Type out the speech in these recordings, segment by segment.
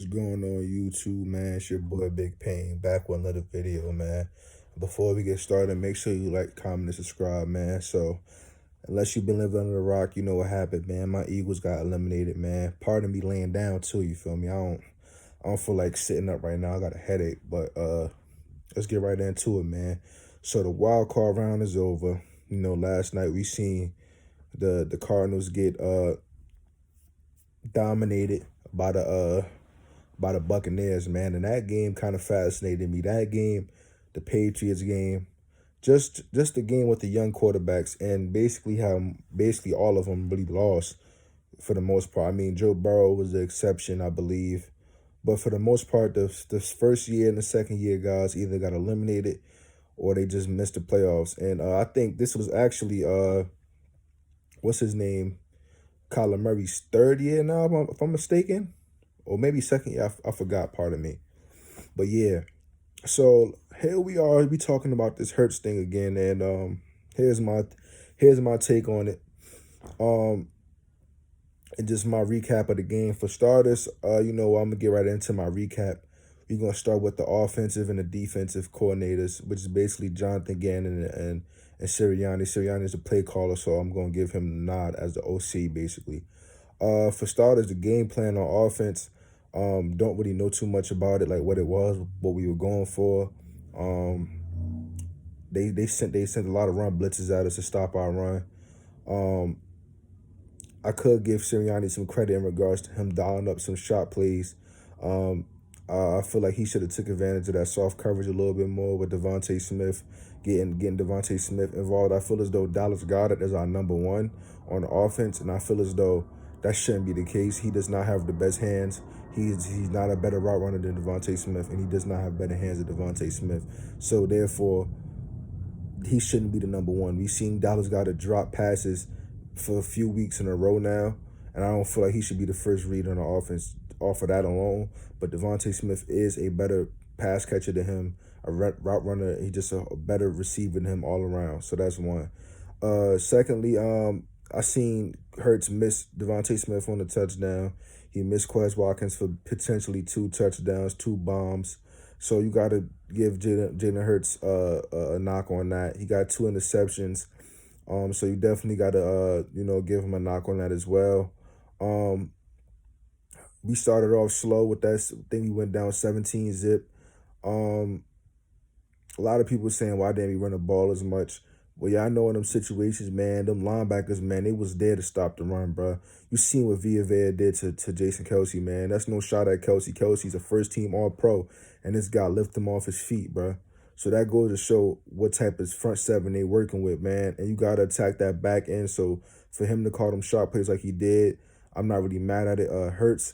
What's going on YouTube, man? It's your boy Big Pain back with another video, man. Before we get started, make sure you like, comment, and subscribe, man. So, unless you've been living under a rock, you know what happened, man. My Eagles got eliminated, man. Pardon me laying down too, you feel me? I don't feel like sitting up right now. I got a headache, but let's get right into it, man. So the wild card round is over. You know, last night we seen the Cardinals get dominated by the Buccaneers, man. And that game kind of fascinated me. That game, the Patriots game, just the game with the young quarterbacks, and basically how basically all of them really lost for the most part. I mean, Joe Burrow was the exception, I believe. But for the most part, the first year and the second year guys either got eliminated or they just missed the playoffs. And I think this was actually, what's his name? Kyler Murray's third year now, if I'm mistaken. Or maybe second year, I forgot, pardon me. But yeah, so here we are, we talking about this Hurts thing again, and here's my take on it. Um, and just my recap of the game. For starters, I'm gonna get right into my recap. We're gonna start with the offensive and the defensive coordinators, which is basically Jonathan Gannon and Sirianni. Sirianni is the play caller, so I'm gonna give him the nod as the OC basically. For starters, the game plan on offense, don't really know too much about it, like what it was, what we were going for. They sent a lot of run blitzes at us to stop our run. I could give Sirianni some credit in regards to him dialing up some shot plays. Um, I feel like he should have took advantage of that soft coverage a little bit more with Devontae Smith, getting Devontae Smith involved. I feel as though Dallas Goedert is our number one on the offense, and I feel as though that shouldn't be the case. He does not have the best hands. He's not a better route runner than Devontae Smith, and he does not have better hands than Devontae Smith. So therefore, he shouldn't be the number one. We've seen Dallas Goedert drop passes for a few weeks in a row now, and I don't feel like he should be the first read on the offense off of that alone. But Devontae Smith is a better pass catcher than him, a route runner. He's just a better receiver than him all around. So that's one. Secondly, I seen Hurts miss Devontae Smith on the touchdown. He missed Quez Watkins for potentially 2 touchdowns, 2 bombs. So you got to give Jalen Hurts a knock on that. He got 2 interceptions. So you definitely got to, give him a knock on that as well. We started off slow with that thing. We went down 17 zip. A lot of people saying, why didn't we run the ball as much? Well, yeah, I know in them situations, man, them linebackers, man, they was there to stop the run, bro. You seen what Villa did to Jason Kelsey, man. That's no shot at Kelsey. Kelsey's a first-team All-Pro, and this guy lifted him off his feet, bro. So that goes to show what type of front seven they working with, man. And you got to attack that back end. So for him to call them sharp plays like he did, I'm not really mad at it. Hurts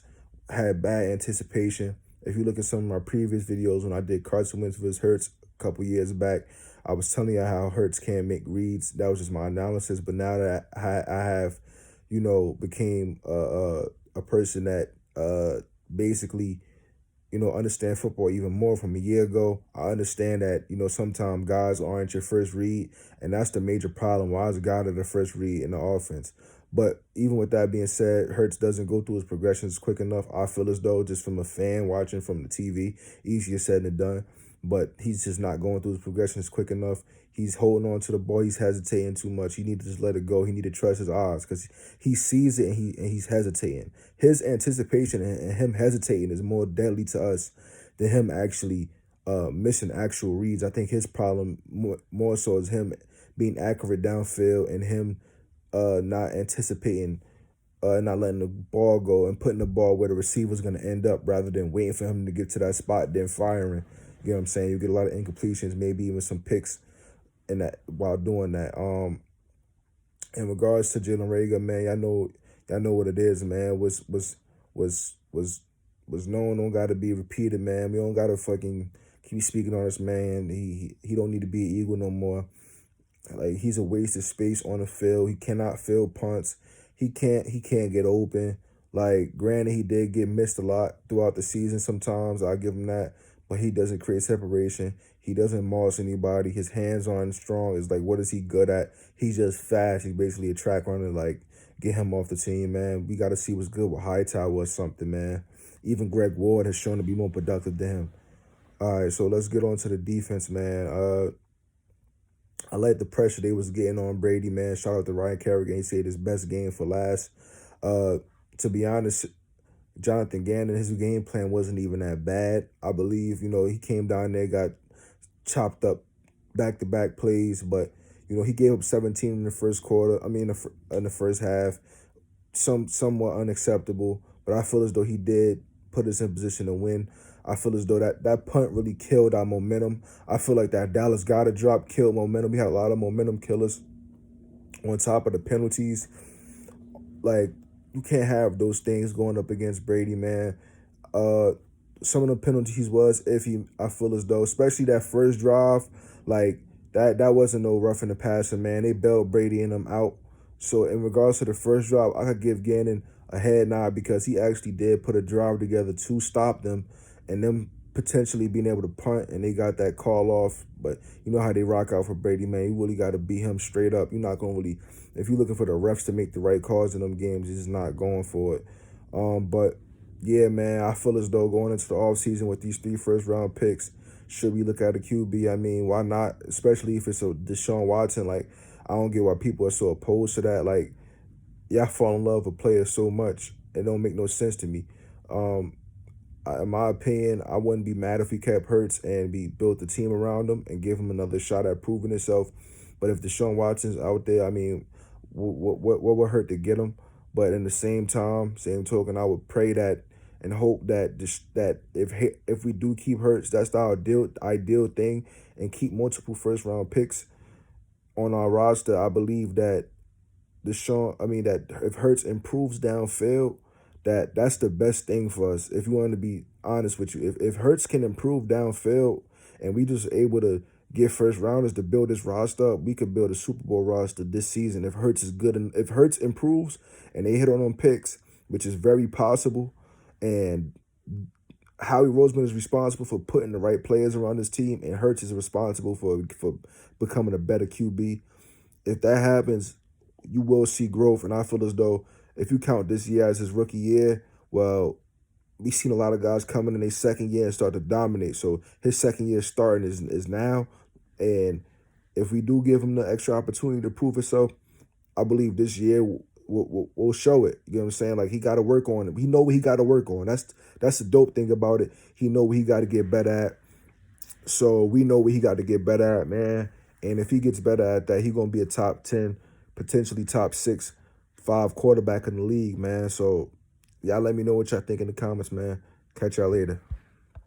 had bad anticipation. If you look at some of my previous videos when I did Carson Wentz versus Hurts a couple years back, I was telling you how Hurts can't make reads. That was just my analysis. But now that I have, became a person that basically, understand football even more from a year ago, I understand that, sometimes guys aren't your first read, and that's the major problem. Why is a guy the first read in the offense? But even with that being said, Hurts doesn't go through his progressions quick enough. I feel as though, just from a fan watching from the TV, easier said than done. But he's just not going through his progressions quick enough. He's holding on to the ball. He's hesitating too much. He need to just let it go. He need to trust his eyes because he sees it and he's hesitating. His anticipation and him hesitating is more deadly to us than him actually missing actual reads. I think his problem more so is him being accurate downfield and him not anticipating, not letting the ball go and putting the ball where the receiver's going to end up rather than waiting for him to get to that spot, then firing. You know what I'm saying? You get a lot of incompletions, maybe even some picks in that while doing that. In regards to Jalen Reagor, man, y'all know what it is, man. Was known, don't gotta be repeated, man. We don't gotta fucking keep speaking on this man. He don't need to be an Eagle no more. Like, he's a waste of space on the field. He cannot field punts. He can't get open. Like, granted, he did get missed a lot throughout the season sometimes. I'll give him that. But he doesn't create separation. He doesn't moss anybody. His hands aren't strong. It's like, what is he good at? He's just fast. He's basically a track runner. Like, get him off the team, man. We got to see what's good with Hightower or something, man. Even Greg Ward has shown to be more productive than him. All right, so let's get on to the defense, man. I like the pressure they was getting on Brady, man. Shout out to Ryan Kerrigan. He said his best game for last. Uh, to be honest, Jonathan Gannon, his game plan wasn't even that bad. I believe, he came down there, got chopped up back-to-back plays, but, he gave up 17 in the first quarter. I mean, in the first half, somewhat unacceptable, but I feel as though he did put us in position to win. I feel as though that punt really killed our momentum. I feel like that Dallas Goedert drop killed momentum. We had a lot of momentum killers on top of the penalties. Like, you can't have those things going up against Brady, man. Uh, some of the penalties was iffy. I feel as though, especially that first drive, like that wasn't no roughing the passer, man. They bailed Brady and them out. So in regards to the first drive, I could give Gannon a head nod because he actually did put a drive together to stop them and them potentially being able to punt, and they got that call off. But you know how they rock out for Brady, man. You really got to beat him straight up. You're not going to really, if you're looking for the refs to make the right calls in them games, he's just not going for it. But yeah, man, I feel as though going into the offseason with these 3 first-round picks, should we look at a QB? I mean, why not? Especially if it's a Deshaun Watson. Like, I don't get why people are so opposed to that. Like, yeah, I fall in love with players so much. It don't make no sense to me. In my opinion, I wouldn't be mad if we kept Hurts and we built the team around him and give him another shot at proving himself. But if Deshaun Watson's out there, I mean, what would hurt to get him? But in the same time, same token, I would pray that and hope that that if we do keep Hurts, that's the ideal thing, and keep multiple first-round picks on our roster. I believe that that if Hurts improves downfield, that's the best thing for us. If you want to be honest with you, if Hurts can improve downfield and we just able to get first rounders to build this roster up, we could build a Super Bowl roster this season. If Hurts is good and if Hurts improves and they hit on them picks, which is very possible, and Howie Roseman is responsible for putting the right players around his team, and Hurts is responsible for becoming a better QB. If that happens, you will see growth. And I feel as though if you count this year as his rookie year, well, we've seen a lot of guys come in their second year and start to dominate. So his second year starting is now. And if we do give him the extra opportunity to prove himself, I believe this year we'll show it. You know what I'm saying? Like, he got to work on it. He know what he got to work on. That's the dope thing about it. He know what he got to get better at. So we know what he got to get better at, man. And if he gets better at that, he's going to be a top 10, potentially top 6, 5 quarterback in the league, man. So y'all let me know what y'all think in the comments, man. Catch y'all later.